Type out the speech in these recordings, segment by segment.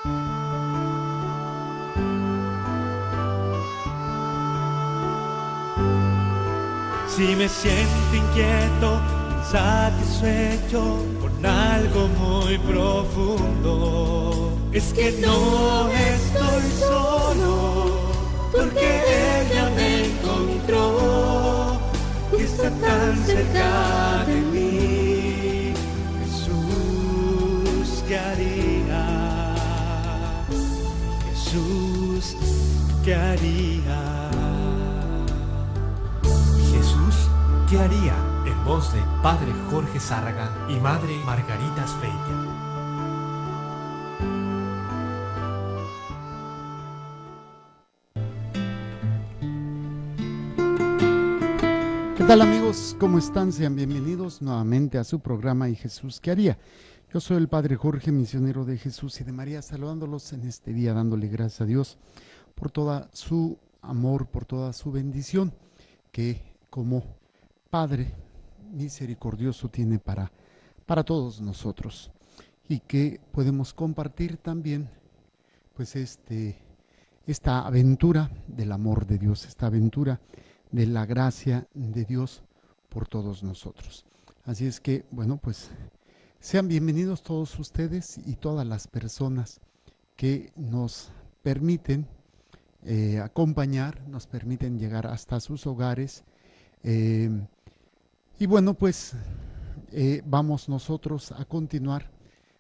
Si me siento inquieto, insatisfecho con algo muy profundo, es que no estoy solo, porque ella me encontró y está tan cerca de mí. Jesús, ¿qué haría? Jesús, ¿qué haría? Jesús, ¿qué haría? En voz de Padre Jorge Zárraga y Madre Margarita Speiter. ¿Qué tal, amigos? ¿Cómo están? Sean bienvenidos nuevamente a su programa ¿Y Jesús qué haría? Yo soy el Padre Jorge, misionero de Jesús y de María, saludándolos en este día, dándole gracias a Dios por toda su amor, por toda su bendición que como Padre misericordioso tiene para todos nosotros, y que podemos compartir también pues esta aventura del amor de Dios, esta aventura de la gracia de Dios por todos nosotros. Así es que, bueno, pues sean bienvenidos todos ustedes y todas las personas que nos permiten acompañar, nos permiten llegar hasta sus hogares. Y bueno, pues vamos nosotros a continuar.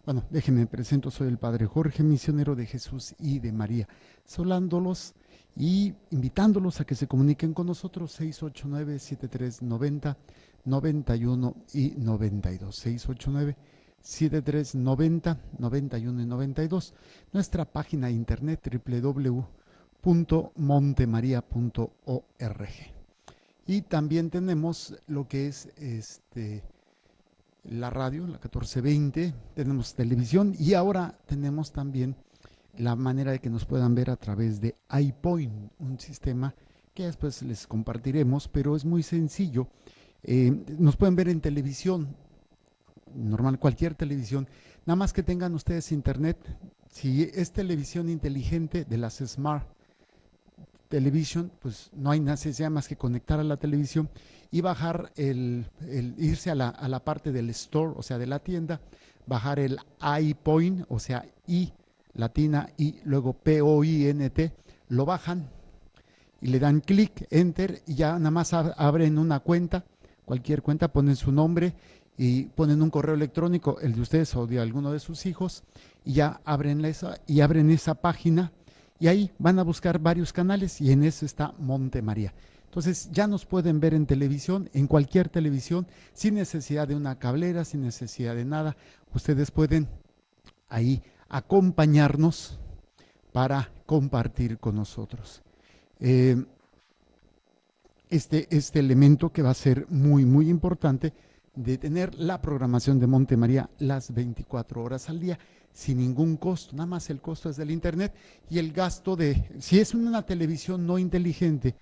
Bueno, déjenme presento, soy el Padre Jorge, misionero de Jesús y de María, saludándolos y invitándolos a que se comuniquen con nosotros 689-7390, 91 y 92, 689-7390, 91 y 92, nuestra página de internet www.montemaria.org. Y también tenemos lo que es la radio, la 1420, tenemos televisión y ahora tenemos también la manera de que nos puedan ver a través de iPoint, un sistema que después les compartiremos, pero es muy sencillo. Nos pueden ver en televisión, normal, cualquier televisión, nada más que tengan ustedes internet. Si es televisión inteligente de las Smart Television, pues no hay necesidad más que conectar a la televisión y bajar irse a la parte del store, o sea, de la tienda, bajar el iPoint, o sea, I latina y luego POINT, lo bajan y le dan clic, enter, y ya nada más abren una cuenta, cualquier cuenta, ponen su nombre y ponen un correo electrónico, el de ustedes o de alguno de sus hijos, y ya abren esa página. Y ahí van a buscar varios canales y en eso está Monte María. Entonces ya nos pueden ver en televisión, en cualquier televisión, sin necesidad de una cablera, sin necesidad de nada. Ustedes pueden ahí acompañarnos para compartir con nosotros. Este elemento que va a ser muy, muy importante, de tener la programación de Monte María las 24 horas al día, sin ningún costo, nada más el costo es del internet y el gasto si es una televisión no inteligente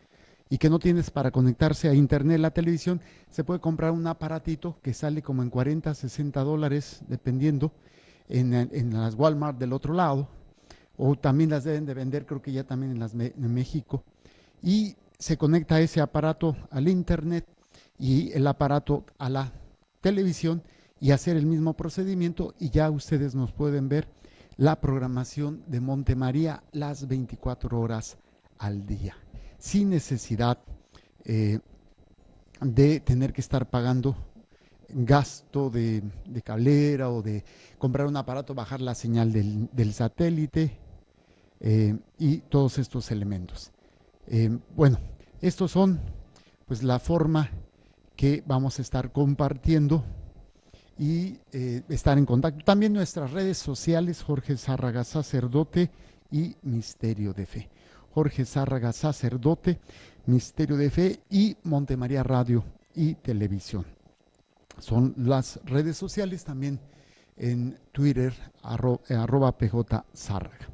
y que no tienes para conectarse a internet la televisión, se puede comprar un aparatito que sale como en $40, $60, dependiendo, en las Walmart del otro lado, o también las deben de vender, creo que ya también en México, y se conecta ese aparato al internet y el aparato a la televisión y hacer el mismo procedimiento, y ya ustedes nos pueden ver la programación de Monte María las 24 horas al día, sin necesidad de tener que estar pagando gasto de cablera o de comprar un aparato, bajar la señal del satélite y todos estos elementos. Bueno, estos son pues la forma que vamos a estar compartiendo y estar en contacto. También nuestras redes sociales, Jorge Zárraga Sacerdote y Misterio de Fe. Jorge Zárraga Sacerdote, Misterio de Fe y Monte María Radio y Televisión. Son las redes sociales, también en Twitter, @PJ Zárraga.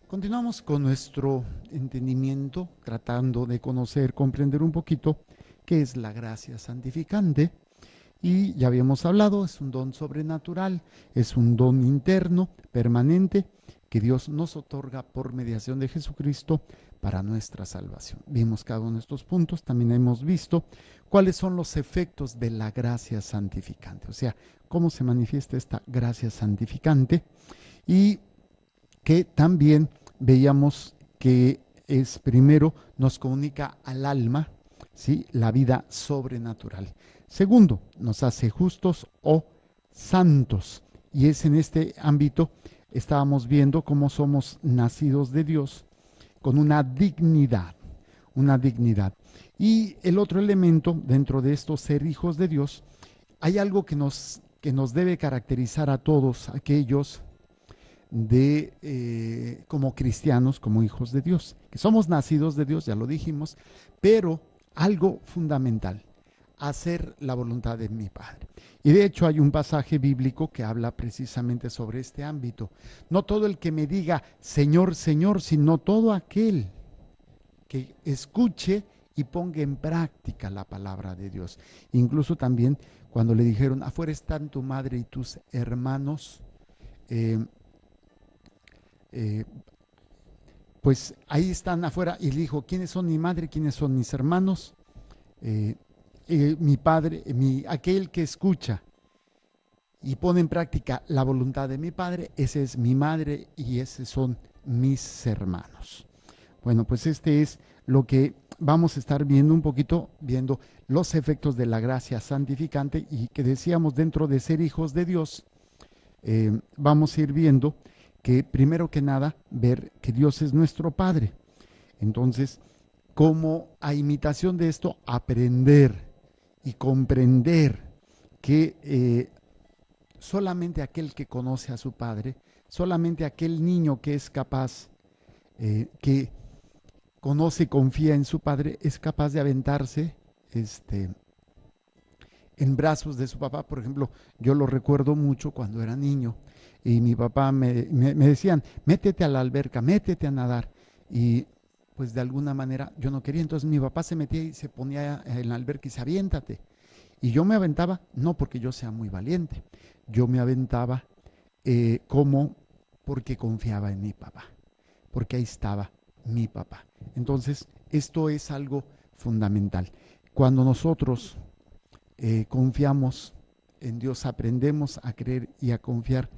Continuamos con nuestro entendimiento, tratando de conocer, comprender un poquito qué es la gracia santificante. Y ya habíamos hablado, es un don sobrenatural, es un don interno, permanente, que Dios nos otorga por mediación de Jesucristo para nuestra salvación. Vimos cada uno de estos puntos, también hemos visto cuáles son los efectos de la gracia santificante, o sea, cómo se manifiesta esta gracia santificante, y que también veíamos que es primero nos comunica al alma, ¿sí?, la vida sobrenatural. Segundo, nos hace justos o santos, y es en este ámbito estábamos viendo cómo somos nacidos de Dios con una dignidad, una dignidad. Y el otro elemento dentro de estos ser hijos de Dios, hay algo que nos debe caracterizar a todos aquellos como cristianos, como hijos de Dios, que somos nacidos de Dios, ya lo dijimos, pero algo fundamental: hacer la voluntad de mi Padre. Y de hecho hay un pasaje bíblico que habla precisamente sobre este ámbito. No todo el que me diga Señor, Señor, sino todo aquel que escuche y ponga en práctica la palabra de Dios. Incluso también cuando le dijeron, afuera están tu madre y tus hermanos, pues ahí están afuera, y le dijo, ¿quiénes son mi madre? ¿Quiénes son mis hermanos? Mi Padre, aquel que escucha y pone en práctica la voluntad de mi Padre, ese es mi madre y esos son mis hermanos. Bueno, pues este es lo que vamos a estar viendo un poquito, viendo los efectos de la gracia santificante, y que decíamos dentro de ser hijos de Dios, vamos a ir viendo que primero que nada, ver que Dios es nuestro Padre. Entonces, como a imitación de esto, aprender y comprender que solamente aquel que conoce a su Padre, solamente aquel niño que es capaz, que conoce y confía en su Padre, es capaz de aventarse en brazos de su papá. Por ejemplo, yo lo recuerdo mucho cuando era niño y mi papá me decían, métete a la alberca, métete a nadar, y pues de alguna manera yo no quería. Entonces mi papá se metía y se ponía en la alberca y dice, aviéntate. Y yo me aventaba, no porque yo sea muy valiente, yo me aventaba porque confiaba en mi papá, porque ahí estaba mi papá. Entonces esto es algo fundamental. Cuando nosotros confiamos en Dios, aprendemos a creer y a confiar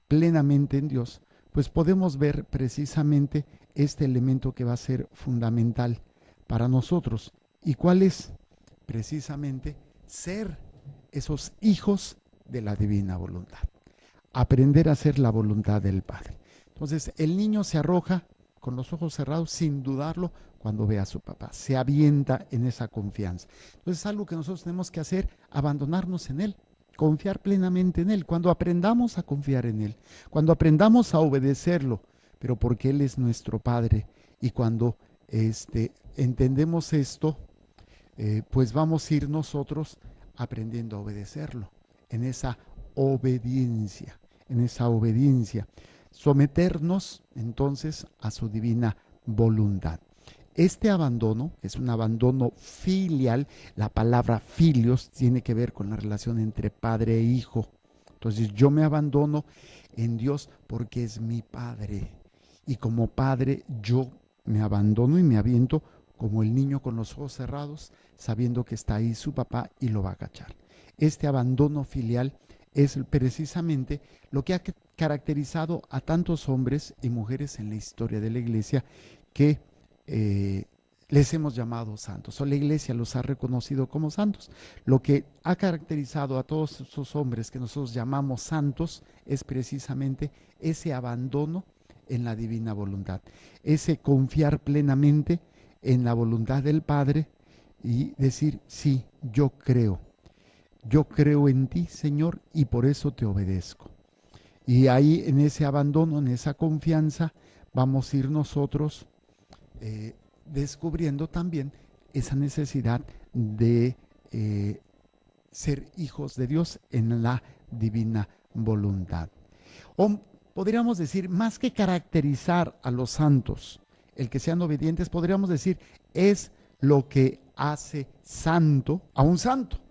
plenamente en Dios, pues podemos ver precisamente este elemento que va a ser fundamental para nosotros. ¿Y cuál es? Precisamente ser esos hijos de la divina voluntad. Aprender a hacer la voluntad del Padre. Entonces, el niño se arroja con los ojos cerrados sin dudarlo cuando ve a su papá. Se avienta en esa confianza. Entonces, es algo que nosotros tenemos que hacer, abandonarnos en Él. Confiar plenamente en Él. Cuando aprendamos a confiar en Él, cuando aprendamos a obedecerlo, pero porque Él es nuestro Padre, y cuando entendemos esto, pues vamos a ir nosotros aprendiendo a obedecerlo, en esa obediencia, someternos entonces a su divina voluntad. Este abandono es un abandono filial. La palabra filios tiene que ver con la relación entre padre e hijo. Entonces yo me abandono en Dios porque es mi Padre. Y como padre yo me abandono y me aviento como el niño con los ojos cerrados, sabiendo que está ahí su papá y lo va a cachar. Este abandono filial es precisamente lo que ha caracterizado a tantos hombres y mujeres en la historia de la Iglesia, que les hemos llamado santos, o la Iglesia los ha reconocido como santos. Lo que ha caracterizado a todos esos hombres que nosotros llamamos santos es precisamente ese abandono en la divina voluntad, ese confiar plenamente en la voluntad del Padre y decir, sí, yo creo en ti, Señor, y por eso te obedezco. Y ahí, en ese abandono, en esa confianza, vamos a ir nosotros descubriendo también esa necesidad de ser hijos de Dios en la divina voluntad. O podríamos decir, más que caracterizar a los santos, el que sean obedientes, podríamos decir, es lo que hace santo a un santo.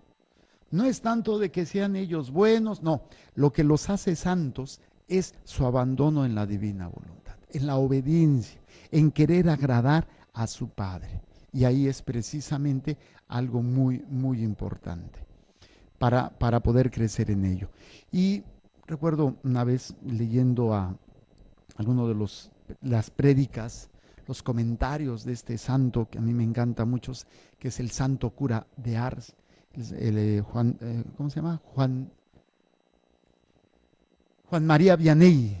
No es tanto de que sean ellos buenos, no. Lo que los hace santos es su abandono en la divina voluntad. en la obediencia, en querer agradar a su Padre. Y ahí es precisamente algo muy, muy importante para poder crecer en ello. Y recuerdo una vez leyendo a alguno de las prédicas, los comentarios de este santo que a mí me encanta mucho, que es el santo cura de Ars, Juan, ¿cómo se llama? Juan María Vianney.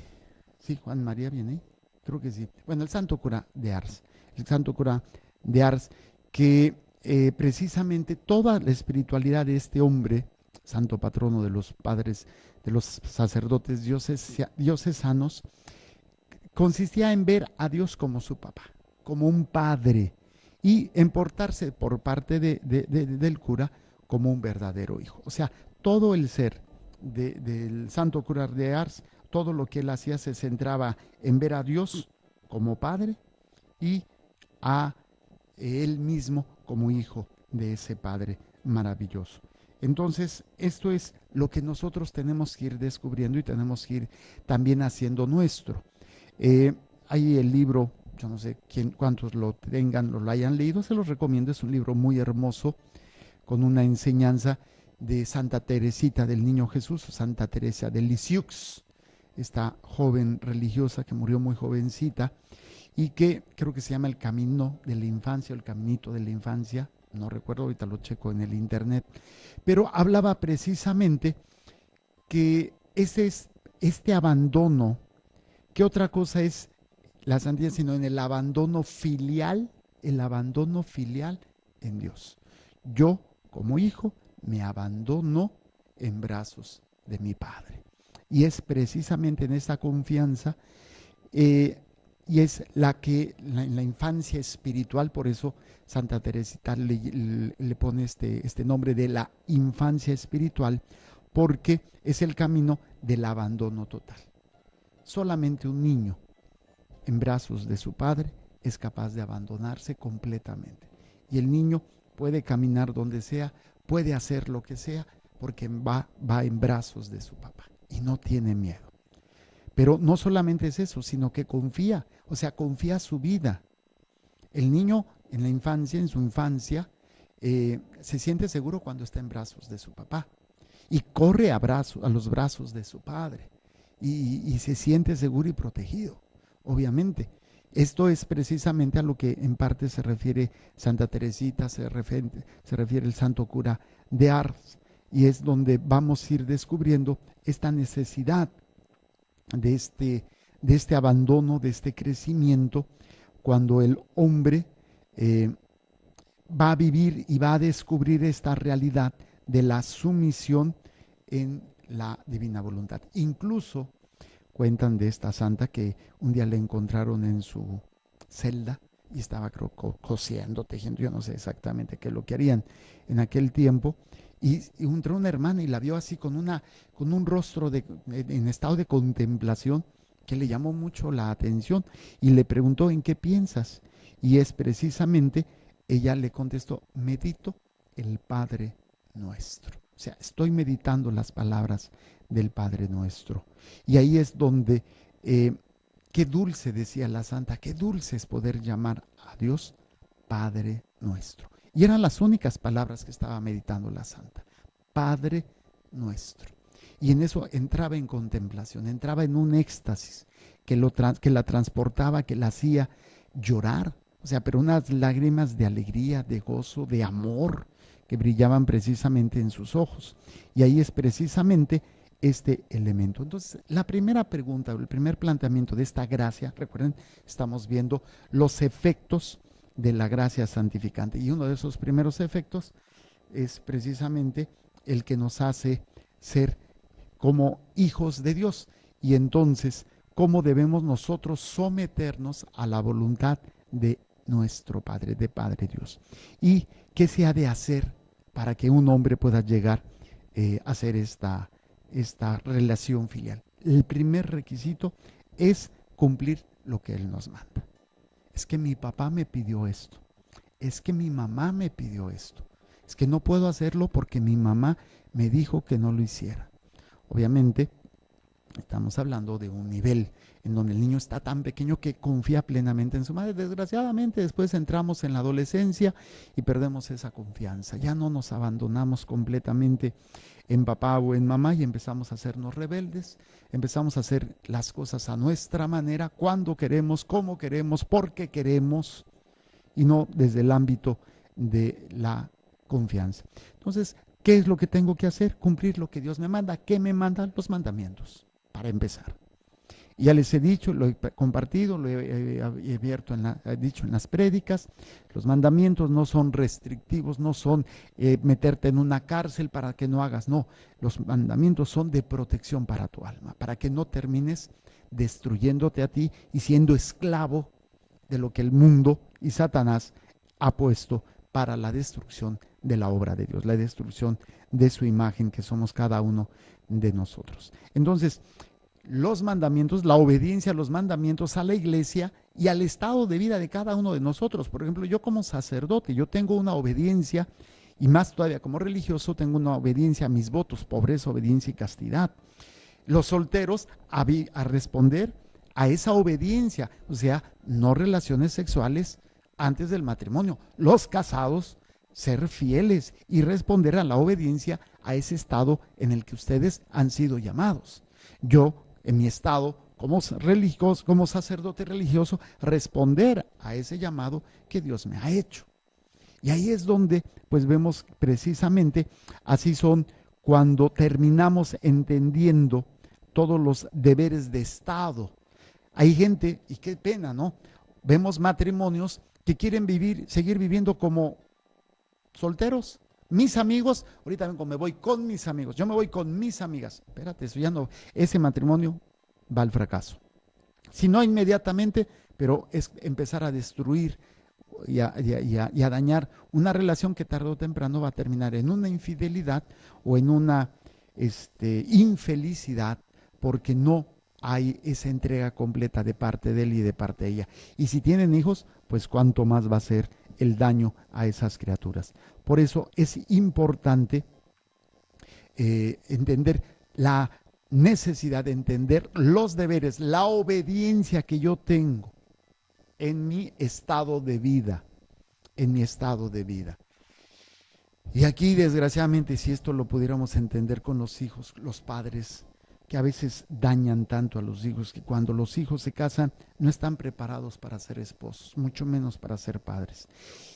Sí, Juan María Vianney, creo que sí. Bueno, el santo cura de Ars, el santo cura de Ars, que precisamente toda la espiritualidad de este hombre, santo patrono de los padres, de los sacerdotes diocesanos, consistía en ver a Dios como su papá, como un padre, y en portarse por parte del cura como un verdadero hijo. O sea, todo el ser del santo cura de Ars, todo lo que él hacía se centraba en ver a Dios como padre y a él mismo como hijo de ese padre maravilloso. Entonces, esto es lo que nosotros tenemos que ir descubriendo y tenemos que ir también haciendo nuestro. Hay el libro, yo no sé cuántos lo tengan, lo hayan leído, se los recomiendo, es un libro muy hermoso, con una enseñanza de Santa Teresita del Niño Jesús, Santa Teresa de Lisieux, esta joven religiosa que murió muy jovencita y que creo que se llama El Camino de la Infancia, o El Caminito de la Infancia, no recuerdo, ahorita lo checo en el internet, pero hablaba precisamente que ese es este abandono, que otra cosa es la santidad, sino en el abandono filial en Dios. Yo, como hijo, me abandono en brazos de mi Padre. Y es precisamente en esa confianza, y es en la infancia espiritual, por eso Santa Teresita le pone este nombre de la infancia espiritual, porque es el camino del abandono total. Solamente un niño en brazos de su padre es capaz de abandonarse completamente. Y el niño puede caminar donde sea, puede hacer lo que sea, porque va en brazos de su papá y no tiene miedo. Pero no solamente es eso, sino que confía, o sea, confía su vida. El niño en la infancia, en su infancia, se siente seguro cuando está en brazos de su papá y corre a los brazos de su padre y se siente seguro y protegido, obviamente. Esto es precisamente a lo que en parte se refiere Santa Teresita, se refiere el santo cura de Ars, y es donde vamos a ir descubriendo esta necesidad de este abandono, de este crecimiento, cuando el hombre va a vivir y va a descubrir esta realidad de la sumisión en la divina voluntad. Incluso cuentan de esta santa que un día le encontraron en su celda y estaba, creo, cosiendo, tejiendo, yo no sé exactamente qué es lo que harían en aquel tiempo, y entró una hermana y la vio así con un rostro en estado de contemplación, que le llamó mucho la atención, y le preguntó: ¿en qué piensas? Y es precisamente, ella le contestó: medito el Padre Nuestro. O sea, estoy meditando las palabras del Padre Nuestro. Y ahí es donde, qué dulce, decía la santa, qué dulce es poder llamar a Dios Padre Nuestro. Y eran las únicas palabras que estaba meditando la santa: Padre Nuestro. Y en eso entraba en contemplación, entraba en un éxtasis que la transportaba, que la hacía llorar. O sea, pero unas lágrimas de alegría, de gozo, de amor, que brillaban precisamente en sus ojos. Y ahí es precisamente este elemento. Entonces, la primera pregunta, el primer planteamiento de esta gracia, recuerden, estamos viendo los efectos de la gracia santificante. Y uno de esos primeros efectos es precisamente el que nos hace ser como hijos de Dios. Y entonces, ¿cómo debemos nosotros someternos a la voluntad de nuestro Padre, de Padre Dios? ¿Y qué se ha de hacer para que un hombre pueda llegar a hacer esta relación filial? El primer requisito es cumplir lo que Él nos manda. Es que mi papá me pidió esto, es que mi mamá me pidió esto, es que no puedo hacerlo porque mi mamá me dijo que no lo hiciera. Obviamente, Estamos hablando de un nivel en donde el niño está tan pequeño que confía plenamente en su madre. Desgraciadamente después entramos en la adolescencia y perdemos esa confianza. Ya no nos abandonamos completamente en papá o en mamá y empezamos a hacernos rebeldes. Empezamos a hacer las cosas a nuestra manera, cuando queremos, cómo queremos, porque queremos, y no desde el ámbito de la confianza. Entonces, ¿qué es lo que tengo que hacer? Cumplir lo que Dios me manda. ¿Qué me mandan? Los mandamientos, para empezar. Y ya les he dicho, lo he compartido, lo he abierto he dicho en las prédicas, los mandamientos no son restrictivos, no son meterte en una cárcel para que no hagas, no, los mandamientos son de protección para tu alma, para que no termines destruyéndote a ti y siendo esclavo de lo que el mundo y Satanás ha puesto para la destrucción de la obra de Dios, la destrucción de su imagen que somos cada uno de nosotros. Entonces, los mandamientos, la obediencia a los mandamientos, a la iglesia y al estado de vida de cada uno de nosotros. Por ejemplo, yo como sacerdote, yo tengo una obediencia, y más todavía como religioso, tengo una obediencia a mis votos: pobreza, obediencia y castidad. Los solteros a responder a esa obediencia, o sea, no relaciones sexuales antes del matrimonio. Los casados, ser fieles y responder a la obediencia a ese estado en el que ustedes han sido llamados. Yo, en mi estado como religioso, como sacerdote religioso, responder a ese llamado que Dios me ha hecho. Y ahí es donde pues vemos precisamente, así son cuando terminamos entendiendo todos los deberes de estado. Hay gente, y qué pena, ¿no? Vemos matrimonios que quieren seguir viviendo como solteros. Mis amigos, ahorita vengo, me voy con mis amigos, yo me voy con mis amigas. Espérate, eso ya no, ese matrimonio va al fracaso. Si no inmediatamente, pero es empezar a destruir y a dañar una relación que tarde o temprano va a terminar en una infidelidad o en una infelicidad, porque no hay esa entrega completa de parte de él y de parte de ella. Y si tienen hijos, pues cuánto más va a ser el daño a esas criaturas. Por eso es importante entender la necesidad de entender los deberes, la obediencia que yo tengo en mi estado de vida, Y aquí, desgraciadamente, si esto lo pudiéramos entender con los hijos, los padres, que a veces dañan tanto a los hijos, que cuando los hijos se casan no están preparados para ser esposos, mucho menos para ser padres.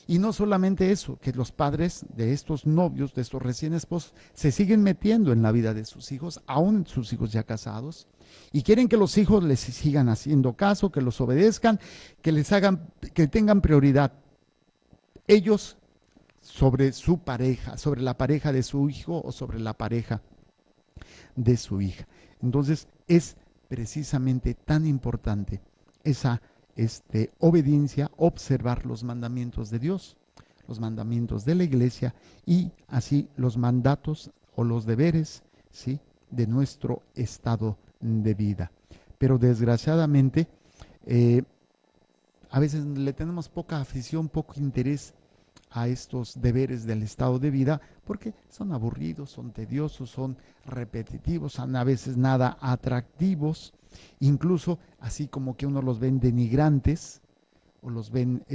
Y no solamente eso, que los padres de estos novios, de estos recién esposos, se siguen metiendo en la vida de sus hijos, aún sus hijos ya casados, y quieren que los hijos les sigan haciendo caso, que los obedezcan, que tengan prioridad ellos sobre su pareja, sobre la pareja de su hijo o sobre la pareja de su hija. Entonces es precisamente tan importante esa obediencia, observar los mandamientos de Dios, los mandamientos de la iglesia y así los mandatos o los deberes, ¿sí?, de nuestro estado de vida. Pero desgraciadamente a veces le tenemos poca afición, poco interés a estos deberes del estado de vida, porque son aburridos, son tediosos, son repetitivos, son a veces nada atractivos, incluso así como que uno los ven denigrantes o los ven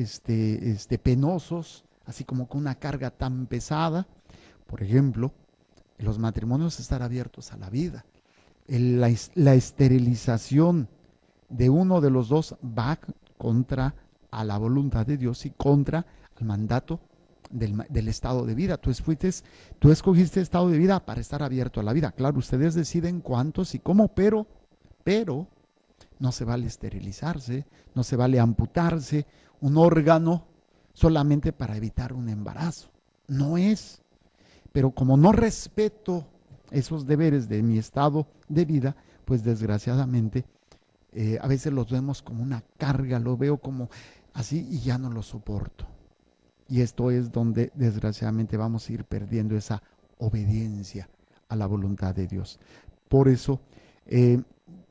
penosos, así como con una carga tan pesada. Por ejemplo, los matrimonios estar abiertos a la vida. La esterilización de uno de los dos va contra a la voluntad de Dios y contra al mandato del estado de vida. Tú escogiste estado de vida para estar abierto a la vida. Claro, ustedes deciden cuántos y cómo, pero no se vale esterilizarse, no se vale amputarse un órgano solamente para evitar un embarazo. No es. Pero como no respeto esos deberes de mi estado de vida, pues desgraciadamente a veces los vemos como una carga, lo veo como así y ya no lo soporto. Y esto es donde desgraciadamente vamos a ir perdiendo esa obediencia a la voluntad de Dios. Por eso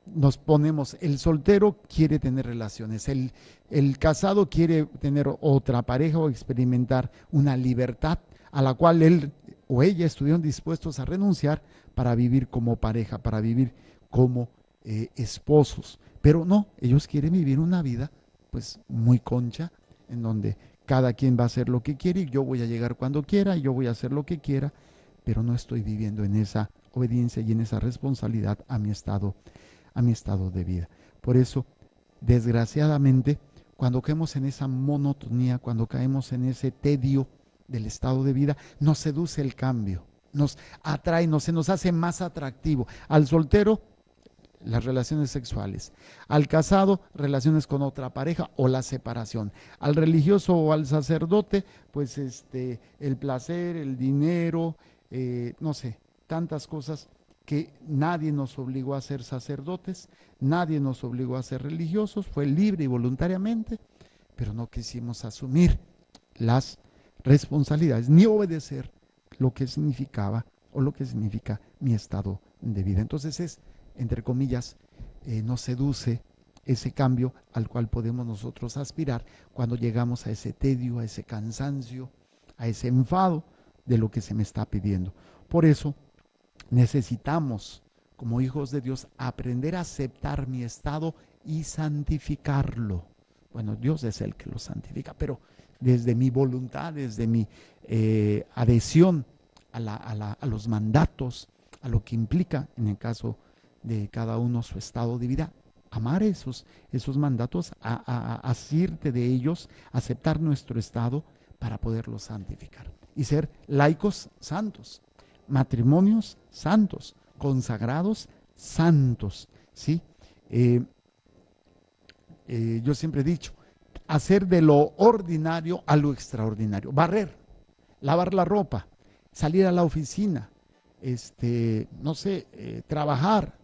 nos ponemos, el soltero quiere tener relaciones, el casado quiere tener otra pareja o experimentar una libertad a la cual él o ella estuvieron dispuestos a renunciar para vivir como pareja, para vivir como esposos, pero no, ellos quieren vivir una vida pues muy concha, en donde cada quien va a hacer lo que quiere y yo voy a llegar cuando quiera y yo voy a hacer lo que quiera, pero no estoy viviendo en esa obediencia y en esa responsabilidad a mi estado de vida. Por eso, desgraciadamente, cuando caemos en esa monotonía, cuando caemos en ese tedio del estado de vida, nos seduce el cambio, nos atrae, se nos hace más atractivo. Al soltero, las relaciones sexuales; al casado, relaciones con otra pareja o la separación; al religioso o al sacerdote, pues el placer, el dinero, no sé, tantas cosas que nadie nos obligó a ser sacerdotes, nadie nos obligó a ser religiosos, fue libre y voluntariamente, pero no quisimos asumir las responsabilidades ni obedecer lo que significaba o lo que significa mi estado de vida. Entonces es, entre comillas, nos seduce ese cambio al cual podemos nosotros aspirar cuando llegamos a ese tedio, a ese cansancio, a ese enfado de lo que se me está pidiendo. Por eso necesitamos, como hijos de Dios, aprender a aceptar mi estado y santificarlo. Bueno, Dios es el que lo santifica, pero desde mi voluntad, desde mi adhesión a los mandatos, a lo que implica, en el caso de cada uno, su estado de vida, amar esos mandatos, asirte de ellos, aceptar nuestro estado para poderlo santificar y ser laicos santos, matrimonios santos, consagrados santos, ¿sí? Yo siempre he dicho, hacer de lo ordinario a lo extraordinario, barrer, lavar la ropa, salir a la oficina, no sé, trabajar,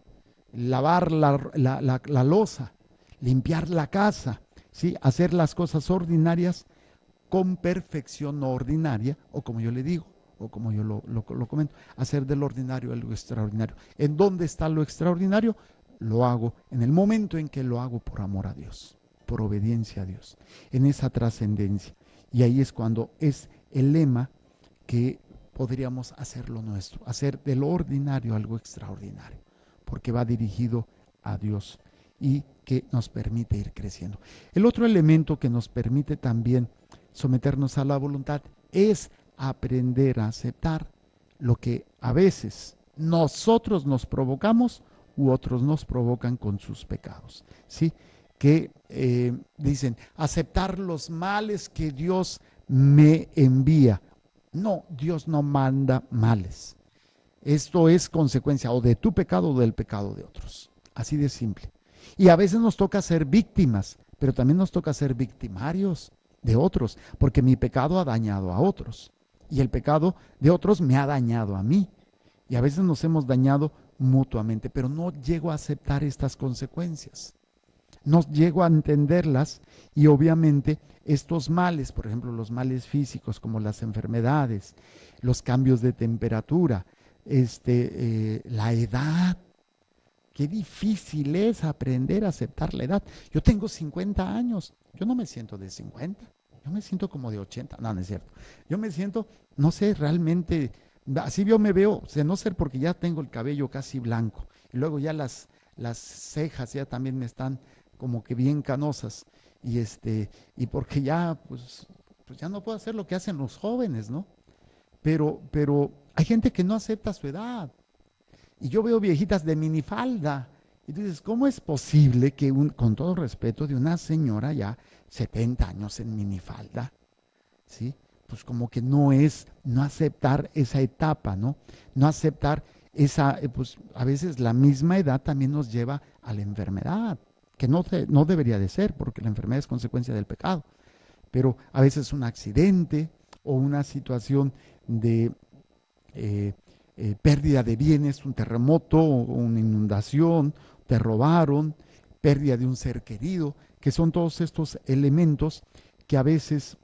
lavar la loza, limpiar la casa, ¿sí? Hacer las cosas ordinarias con perfección no ordinaria, o como yo le digo, o como yo lo comento, hacer del ordinario algo extraordinario. ¿En dónde está lo extraordinario? Lo hago en el momento en que lo hago por amor a Dios, por obediencia a Dios, en esa trascendencia. Y ahí es cuando es el lema que podríamos hacerlo nuestro, hacer de lo ordinario algo extraordinario, porque va dirigido a Dios y que nos permite ir creciendo. El otro elemento que nos permite también someternos a la voluntad es aprender a aceptar lo que a veces nosotros nos provocamos u otros nos provocan con sus pecados, ¿sí? Que dicen, aceptar los males que Dios me envía. No, Dios no manda males. Esto es consecuencia o de tu pecado o del pecado de otros. Así de simple. Y a veces nos toca ser víctimas, pero también nos toca ser victimarios de otros, porque mi pecado ha dañado a otros y el pecado de otros me ha dañado a mí. Y a veces nos hemos dañado mutuamente, pero no llego a aceptar estas consecuencias. No llego a entenderlas y obviamente estos males, por ejemplo, los males físicos como las enfermedades, los cambios de temperatura, la edad. Qué difícil es aprender a aceptar la edad. Yo tengo 50 años, yo no me siento de 50, yo me siento como de 80, no, no es cierto. Yo me siento, no sé, realmente, así yo me veo, de no ser porque ya tengo el cabello casi blanco, y luego ya las cejas ya también me están como que bien canosas, y porque ya, pues ya no puedo hacer lo que hacen los jóvenes, ¿no? Pero hay gente que no acepta su edad. Y yo veo viejitas de minifalda. Y tú dices, ¿cómo es posible que, con todo respeto, de una señora ya 70 años en minifalda, ¿sí? Pues como que no aceptar esa etapa, ¿no? No aceptar pues a veces la misma edad también nos lleva a la enfermedad, que no debería de ser, porque la enfermedad es consecuencia del pecado. Pero a veces un accidente o una situación de pérdida de bienes, un terremoto, una inundación, te robaron, pérdida de un ser querido, que son todos estos elementos que a veces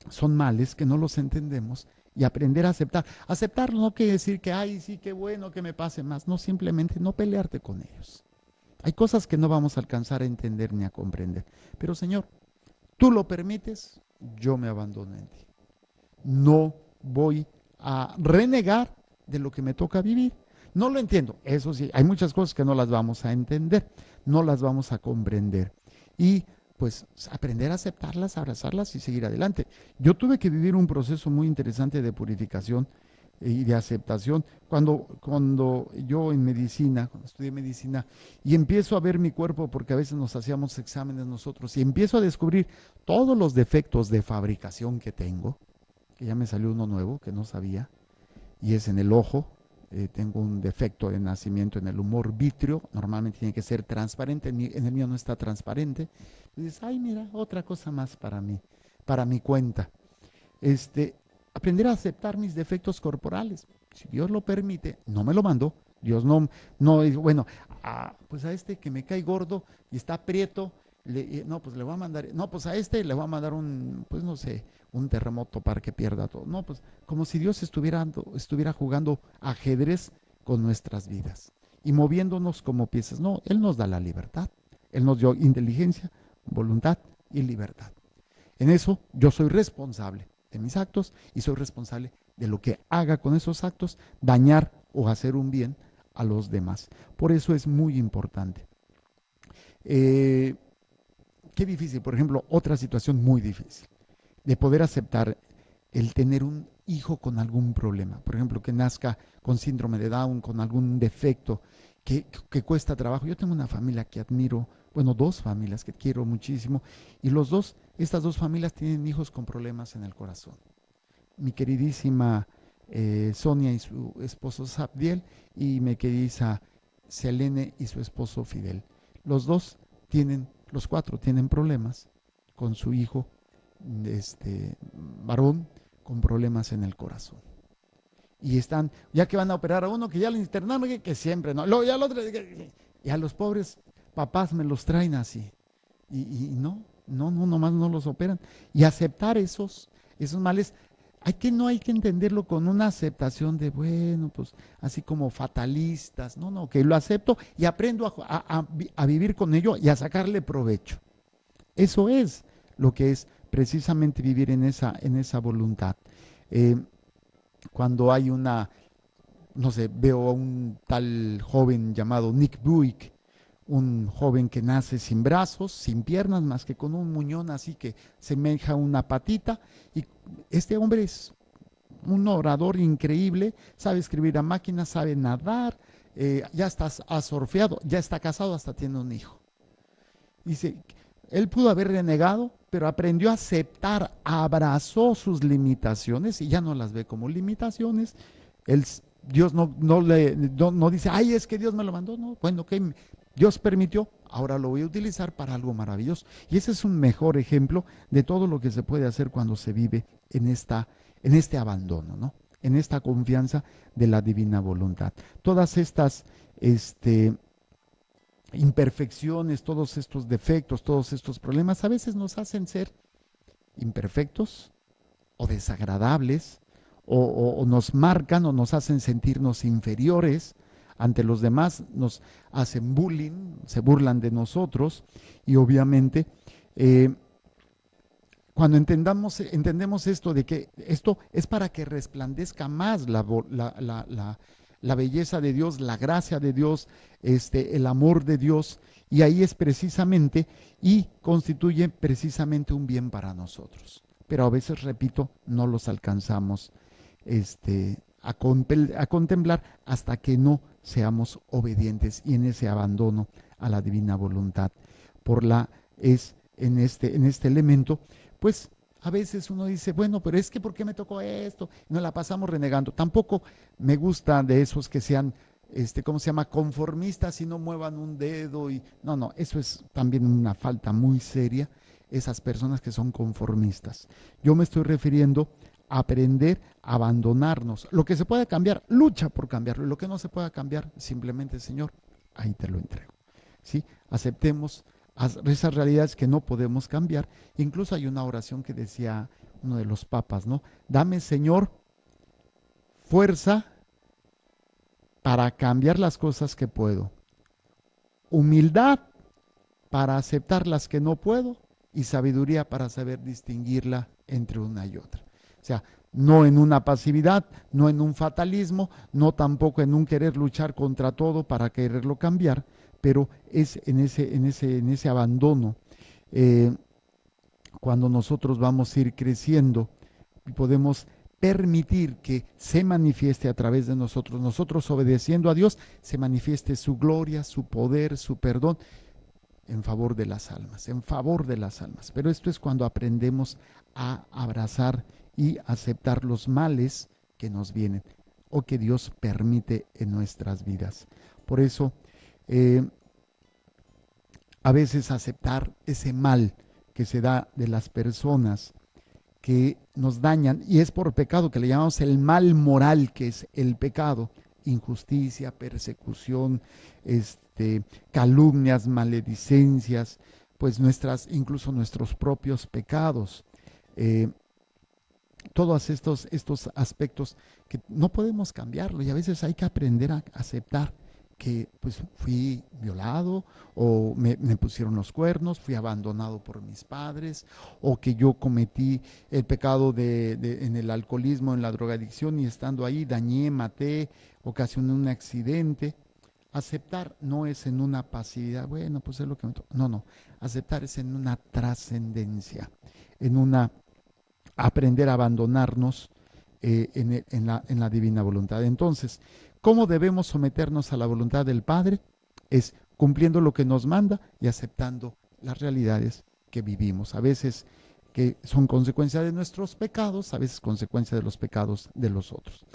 son males, que no los entendemos, y aprender a aceptar. Aceptarlo no quiere decir que, ay, sí, qué bueno que me pase más, no, simplemente no pelearte con ellos. Hay cosas que no vamos a alcanzar a entender ni a comprender, pero Señor, tú lo permites, yo me abandono en ti. No voy a renegar de lo que me toca vivir. No lo entiendo, eso sí, hay muchas cosas que no las vamos a entender, no las vamos a comprender. Y pues aprender a aceptarlas, abrazarlas y seguir adelante. Yo tuve que vivir un proceso muy interesante de purificación y de aceptación cuando yo en medicina, cuando estudié medicina, y empiezo a ver mi cuerpo, porque a veces nos hacíamos exámenes nosotros, y empiezo a descubrir todos los defectos de fabricación que tengo, que ya me salió uno nuevo que no sabía, y es en el ojo. Tengo un defecto de nacimiento en el humor vítreo, normalmente tiene que ser transparente, en el mío no está transparente. Y dices, ay, mira, otra cosa más para mí, para mi cuenta. Aprender a aceptar mis defectos corporales. Si Dios lo permite, no me lo mandó. Dios no dijo, bueno, pues a este que me cae gordo y está prieto, no, pues le voy a mandar, no, pues a este le voy a mandar pues no sé, un terremoto para que pierda todo. No, pues como si Dios estuviera jugando ajedrez con nuestras vidas y moviéndonos como piezas. No, Él nos da la libertad. Él nos dio inteligencia, voluntad y libertad. En eso yo soy responsable de mis actos y soy responsable de lo que haga con esos actos, dañar o hacer un bien a los demás. Por eso es muy importante. Qué difícil, por ejemplo, otra situación muy difícil, de poder aceptar el tener un hijo con algún problema, por ejemplo, que nazca con síndrome de Down, con algún defecto que cuesta trabajo. Yo tengo una familia que admiro, bueno, dos familias que quiero muchísimo, y estas dos familias tienen hijos con problemas en el corazón. Mi queridísima Sonia y su esposo Sabdiel, y mi querida Selene y su esposo Fidel. Los cuatro tienen problemas con su hijo, varón, con problemas en el corazón. Y están, ya que van a operar a uno, que ya le internaron, que siempre, ¿no? Luego ya al otro, y a los pobres papás me los traen así. Y nomás no los operan. Y aceptar esos males, no hay que entenderlo con una aceptación de, bueno, pues así como fatalistas. No, que lo acepto y aprendo a vivir con ello y a sacarle provecho. Eso es lo que es precisamente vivir en esa voluntad. Cuando hay no sé, veo a un tal joven llamado Nick Buick, un joven que nace sin brazos, sin piernas, más que con un muñón así que semeja una patita, y este hombre es un orador increíble, sabe escribir a máquina, sabe nadar, ya está surfeado, ya está casado, hasta tiene un hijo. Dice, él pudo haber renegado, pero aprendió a aceptar, abrazó sus limitaciones y ya no las ve como limitaciones. Dios no dice, ay, es que Dios me lo mandó. No, bueno, ok, Dios permitió, ahora lo voy a utilizar para algo maravilloso. Y ese es un mejor ejemplo de todo lo que se puede hacer cuando se vive en este abandono, ¿no? En esta confianza de la divina voluntad. Todas estas imperfecciones, todos estos defectos, todos estos problemas a veces nos hacen ser imperfectos o desagradables, o nos marcan o nos hacen sentirnos inferiores ante los demás, nos hacen bullying, se burlan de nosotros, y obviamente cuando entendemos esto de que esto es para que resplandezca más la belleza de Dios, la gracia de Dios, el amor de Dios, y ahí es precisamente, y constituye precisamente un bien para nosotros. Pero a veces, repito, no los alcanzamos a contemplar hasta que no seamos obedientes y en ese abandono a la divina voluntad. En este elemento, pues a veces uno dice, bueno, pero es que ¿por qué me tocó esto? Nos la pasamos renegando. Tampoco me gusta de esos que sean, ¿cómo se llama? Conformistas y no muevan un dedo. No, eso es también una falta muy seria, esas personas que son conformistas. Yo me estoy refiriendo a aprender a abandonarnos. Lo que se pueda cambiar, lucha por cambiarlo. Y lo que no se pueda cambiar, simplemente, Señor, ahí te lo entrego. ¿Sí? Aceptemos esas realidades que no podemos cambiar. Incluso hay una oración que decía uno de los papas, ¿no? Dame, Señor, fuerza para cambiar las cosas que puedo, humildad para aceptar las que no puedo, y sabiduría para saber distinguirla entre una y otra. O sea, no en una pasividad, no en un fatalismo, no tampoco en un querer luchar contra todo para quererlo cambiar, pero es en ese abandono. Eh, Cuando nosotros vamos a ir creciendo y podemos permitir que se manifieste a través de nosotros, nosotros obedeciendo a Dios, se manifieste su gloria, su poder, su perdón en favor de las almas, en favor de las almas. Pero esto es cuando aprendemos a abrazar y aceptar los males que nos vienen o que Dios permite en nuestras vidas. Por eso, a veces aceptar ese mal que se da de las personas que nos dañan, y es por pecado, que le llamamos el mal moral, que es el pecado, injusticia, persecución, calumnias, maledicencias, pues incluso nuestros propios pecados. Todos estos aspectos que no podemos cambiarlo, y a veces hay que aprender a aceptar que pues fui violado, o me pusieron los cuernos, fui abandonado por mis padres, o que yo cometí el pecado en el alcoholismo, en la drogadicción, y estando ahí dañé, maté, ocasioné un accidente. Aceptar no es en una pasividad, bueno, pues es lo que me toca. No, aceptar es en una trascendencia, en una aprender a abandonarnos en la divina voluntad. Entonces, ¿cómo debemos someternos a la voluntad del Padre? Es cumpliendo lo que nos manda y aceptando las realidades que vivimos. A veces que son consecuencia de nuestros pecados, a veces consecuencia de los pecados de los otros.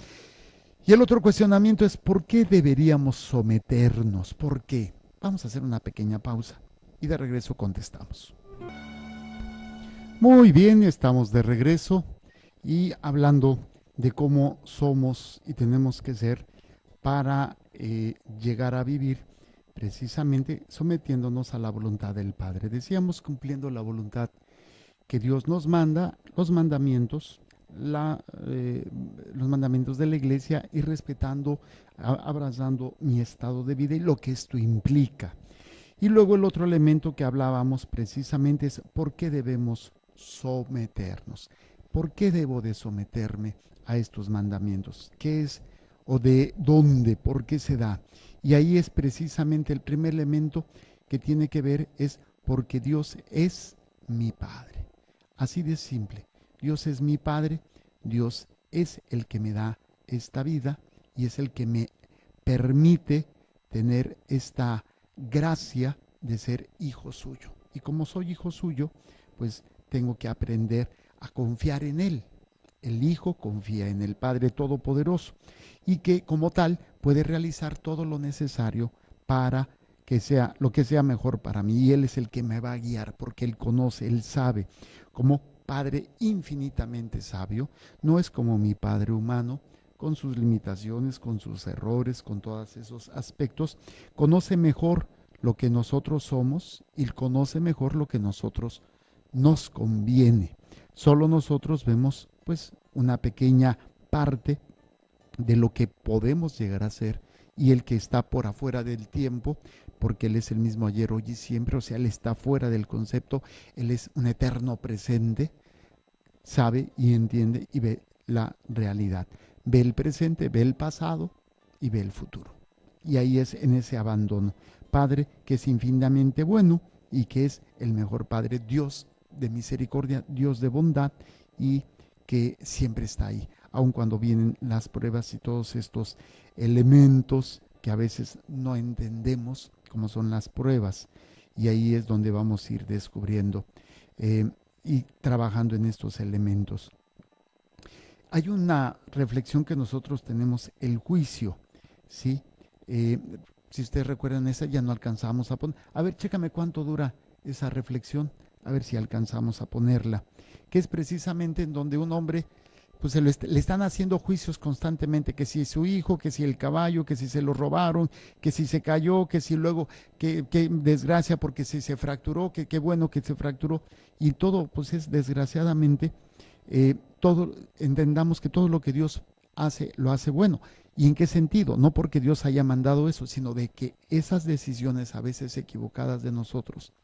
Y el otro cuestionamiento es, ¿por qué deberíamos someternos? ¿Por qué? Vamos a hacer una pequeña pausa y de regreso contestamos. Muy bien, estamos de regreso y hablando de cómo somos y tenemos que ser para llegar a vivir precisamente sometiéndonos a la voluntad del Padre. Decíamos, cumpliendo la voluntad que Dios nos manda, los mandamientos, los mandamientos de la Iglesia, y respetando, abrazando mi estado de vida y lo que esto implica. Y luego el otro elemento que hablábamos precisamente es por qué debemos someternos. ¿Por qué debo de someterme a estos mandamientos? ¿Qué es o de dónde? ¿Por qué se da? Y ahí es precisamente el primer elemento que tiene que ver, es porque Dios es mi Padre. Así de simple. Dios es mi Padre, Dios es el que me da esta vida y es el que me permite tener esta gracia de ser hijo suyo. Y como soy hijo suyo, pues tengo que aprender a confiar en Él. El Hijo confía en el Padre Todopoderoso y que como tal puede realizar todo lo necesario para que sea lo que sea mejor para mí. Y Él es el que me va a guiar porque Él conoce, Él sabe. Como Padre infinitamente sabio, no es como mi Padre humano, con sus limitaciones, con sus errores, con todos esos aspectos. Conoce mejor lo que nosotros somos y conoce mejor lo que nosotros nos conviene. Solo nosotros vemos pues una pequeña parte de lo que podemos llegar a ser, y el que está por afuera del tiempo, porque Él es el mismo ayer, hoy y siempre, o sea, Él está fuera del concepto, Él es un eterno presente, sabe y entiende y ve la realidad, ve el presente, ve el pasado y ve el futuro. Y ahí es en ese abandono. Padre que es infinitamente bueno y que es el mejor Padre, Dios de misericordia, Dios de bondad, y que siempre está ahí, aun cuando vienen las pruebas y todos estos elementos que a veces no entendemos, como son las pruebas. Y ahí es donde vamos a ir descubriendo y trabajando en estos elementos. Hay una reflexión que nosotros tenemos, el juicio, ¿sí? Si ustedes recuerdan esa, ya no alcanzamos a poner. A ver, chécame cuánto dura esa reflexión, a ver si alcanzamos a ponerla, que es precisamente en donde un hombre, pues le están haciendo juicios constantemente, que si es su hijo, que si el caballo, que si se lo robaron, que si se cayó, que si luego, que desgracia porque si se fracturó, que qué bueno que se fracturó, y todo pues es desgraciadamente, todo, entendamos que todo lo que Dios hace, lo hace bueno. ¿Y en qué sentido? No porque Dios haya mandado eso, sino de que esas decisiones a veces equivocadas de nosotros,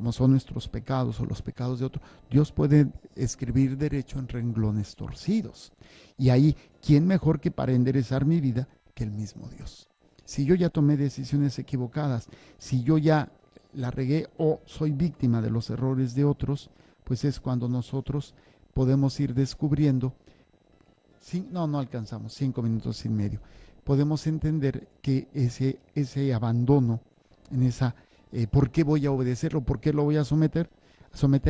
como son nuestros pecados o los pecados de otro, Dios puede escribir derecho en renglones torcidos. Y ahí, ¿quién mejor que para enderezar mi vida que el mismo Dios? Si yo ya tomé decisiones equivocadas, si yo ya la regué o soy víctima de los errores de otros, pues es cuando nosotros podemos ir descubriendo, no alcanzamos 5 minutos y medio, podemos entender que ese abandono, en esa, ¿por qué voy a obedecerlo? ¿Por qué lo voy a someter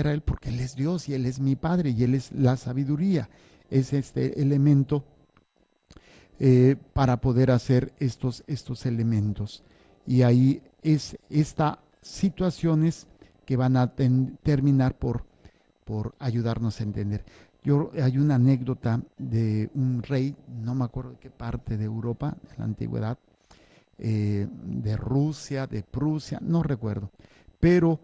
a Él? Porque Él es Dios y Él es mi Padre y Él es la sabiduría, es este elemento para poder hacer estos elementos. Y ahí es estas situaciones que van a terminar por ayudarnos a entender. Hay una anécdota de un rey, no me acuerdo de qué parte de Europa, de la antigüedad, de Rusia, de Prusia, no recuerdo, pero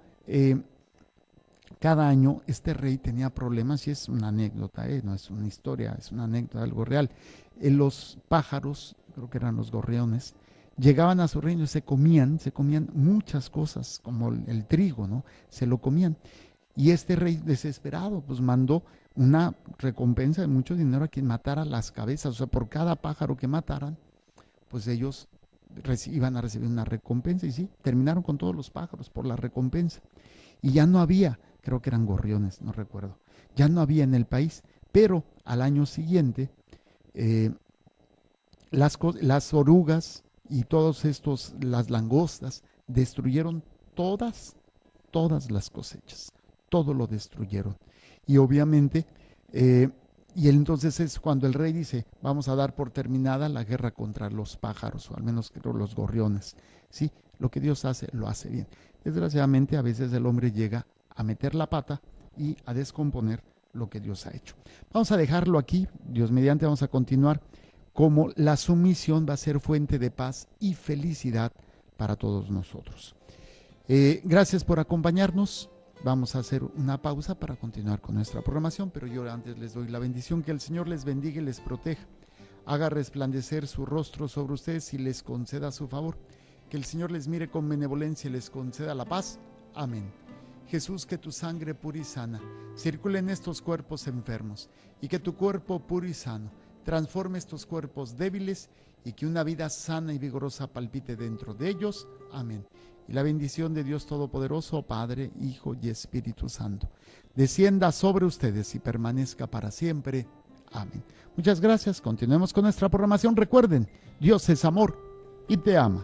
cada año este rey tenía problemas, y es una anécdota, no es una historia, es una anécdota, algo real. Los pájaros, creo que eran los gorriones, llegaban a su reino y se comían muchas cosas, como el trigo, ¿no? Se lo comían. Y este rey desesperado, pues mandó una recompensa de mucho dinero a quien matara las cabezas. O sea, por cada pájaro que mataran, pues ellos iban a recibir una recompensa. Y sí, terminaron con todos los pájaros por la recompensa. Y ya no había, creo que eran gorriones, no recuerdo, ya no había en el país. Pero al año siguiente, las orugas y todos estos, las langostas, destruyeron todas las cosechas. Todo lo destruyeron. Y obviamente, y entonces es cuando el rey dice, vamos a dar por terminada la guerra contra los pájaros, o al menos creo los gorriones. Sí, lo que Dios hace, lo hace bien. Desgraciadamente, a veces el hombre llega a meter la pata y a descomponer lo que Dios ha hecho. Vamos a dejarlo aquí, Dios mediante, vamos a continuar cómo la sumisión va a ser fuente de paz y felicidad para todos nosotros. Gracias por acompañarnos. Vamos a hacer una pausa para continuar con nuestra programación, pero yo antes les doy la bendición. Que el Señor les bendiga y les proteja, haga resplandecer su rostro sobre ustedes y les conceda su favor. Que el Señor les mire con benevolencia y les conceda la paz. Amén. Jesús, que tu sangre pura y sana circule en estos cuerpos enfermos, y que tu cuerpo puro y sano transforme estos cuerpos débiles, y que una vida sana y vigorosa palpite dentro de ellos. Amén. Y la bendición de Dios Todopoderoso, Padre, Hijo y Espíritu Santo, descienda sobre ustedes y permanezca para siempre. Amén. Muchas gracias. Continuemos con nuestra programación. Recuerden, Dios es amor y te ama.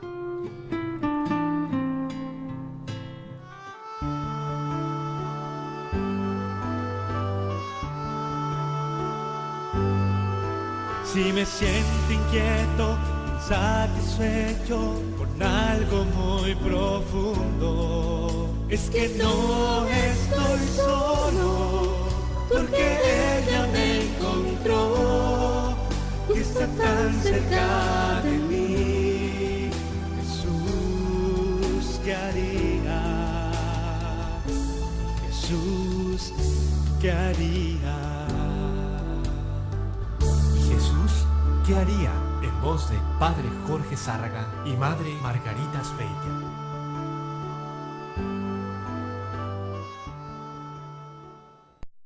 Si me siento inquieto, insatisfecho con algo muy profundo, es que no estoy solo, porque ella me encontró, que está tan cerca de mí. Jesús, ¿qué haría? Jesús, ¿qué haría? ¿Qué haría? En voz de Padre Jorge Zárraga y Madre Margarita Speitian.